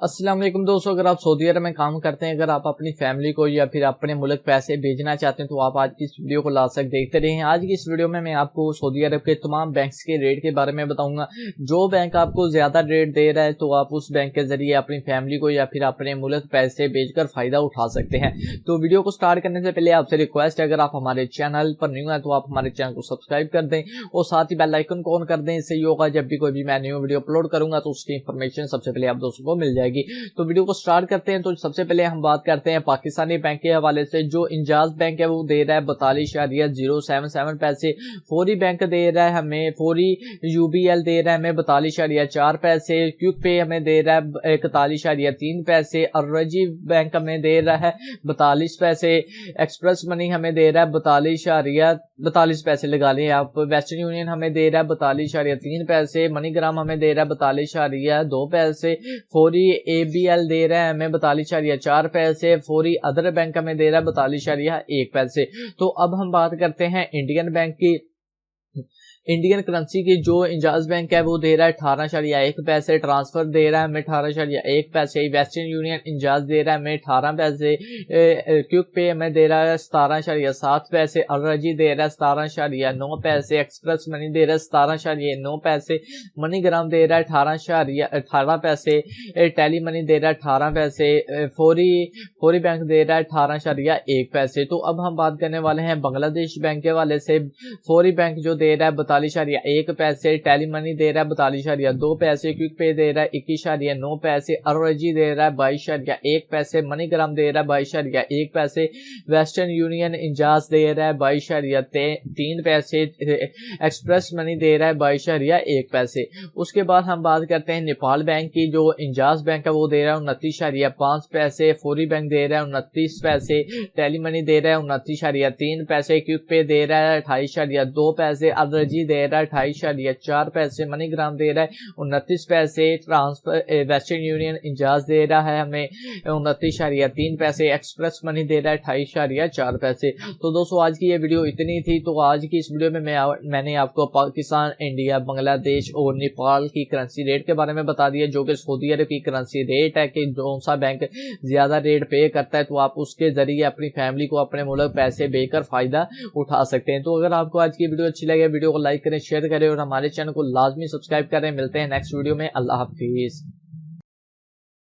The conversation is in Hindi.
अस्सलाम वालेकुम दोस्तों, अगर आप सऊदी अरब में काम करते हैं, अगर आप अपनी फैमिली को या फिर अपने मुल्क पैसे भेजना चाहते हैं तो आप आज की इस वीडियो को लास्ट तक देखते रहें। आज की इस वीडियो में मैं आपको सऊदी अरब के तमाम बैंक्स के रेट के बारे में बताऊंगा। जो बैंक आपको ज्यादा रेट दे रहा है तो आप उस बैंक के जरिए अपनी फैमिली को या फिर अपने मुल्क पैसे भेजकर फायदा उठा सकते हैं। तो वीडियो को स्टार्ट करने से पहले आपसे रिक्वेस्ट है, अगर आप हमारे चैनल पर न्यू है तो आप हमारे चैनल को सब्सक्राइब कर दें और साथ ही बेल आइकन को ऑन कर दें। इससे ये होगा जब भी कोई भी मैं न्यू वीडियो अपलोड करूंगा तो उसकी इंफॉर्मेशन सबसे पहले आप दोस्तों को मिल जाएगी। तो वीडियो को स्टार्ट करते हैं। तो सबसे पहले हम बात करते हैं पाकिस्तानी बैंक के हवाले से। जो इंजाज बैंक है वो दे रहा है 42.077 पैसे। फौरी बैंक दे रहा है हमें, फौरी यूबीएल दे रहा है हमें 42.4 पैसे। क्विक पे हमें दे रहा है 41.3 पैसे। अर्रजी बैंक हमें दे रहा है 42 पैसे। एक्सप्रेस मनी हमें दे रहा है 42 पैसे लगा लें आप। वेस्टर्न यूनियन हमें दे रहा है 42.3 पैसे। मनीग्राम हमें दे रहा है 42.2 पैसे। फौरी एबीएल दे रहा है हमें 42.4 पैसे। फौरी अदर बैंक हमें दे रहा है 42.1 पैसे। तो अब हम बात करते हैं इंडियन बैंक की। इंडियन करेंसी की जो इंजाज बैंक है वो दे रहा है 18.1 पैसे। ट्रांसफर दे रहा है हमें 18.1 पैसे। वेस्टर्न यूनियन इंजाज दे रहा है हमें 18 पैसे। क्विक पे हमें दे रहा है 17.7 पैसे। अर्रजी दे रहा है 17.9 पैसे। एक्सप्रेस मनी दे रहा है 17.9 पैसे। मनीग्राम दे रहा है 18 पैसे। टेली मनी दे रहा है 18 पैसे। फौरी बैंक दे रहा है 18.1 पैसे। तो अब हम बात करने वाले हैं बांग्लादेश बैंक के वाले से। फौरी बैंक जो दे रहा है 42.1 पैसे। टेली मनी दे रहा है 42.2 पैसे। क्विक पे दे रहा है 21.9 पैसे। अर्रजी दे रहा है 22.1 पैसे। मनीग्राम दे रहा है 22.1 पैसे। वेस्टर्न यूनियन इंजाज दे रहा है 22.3 पैसे। एक्सप्रेस मनी दे रहा है 22.1 पैसे। उसके बाद हम बात करते हैं नेपाल बैंक की। जो इंजाज बैंक है वो दे रहा है 29.5 पैसे। फौरी बैंक दे रहा है 29 पैसे। टेली मनी दे रहा है 29.3 पैसे। क्विक पे दे रहा है 28.2 पैसे। अर्रजी दे रहा है 28.4 पैसे। मनीग्राम दे रहा है 29 पैसे। ट्रांसफर वेस्टर्न यूनियन इंजाज दे रहा है हमें 29.3 पैसे। एक्सप्रेस मनी दे रहा है 28.4 पैसे। तो दोस्तों आज की ये वीडियो इतनी थी। तो आज की इस वीडियो में मैंने आपको पाकिस्तान, इंडिया, बांग्लादेश और नेपाल की करेंसी रेट के बारे में बता दिया, जो कि सऊदी अरब की करेंसी रेट है कि कौन सा बैंक ज्यादा रेट पे करता है तो आप उसके जरिए अपनी फैमिली को अपने मुल्क पैसे भेजकर फायदा उठा सकते हैं। तो अगर आपको आज की वीडियो अच्छी लगे वीडियो को लाइक करें, शेयर करें और हमारे चैनल को लाजमी सब्सक्राइब करें। मिलते हैं नेक्स्ट वीडियो में। अल्लाह हाफिज।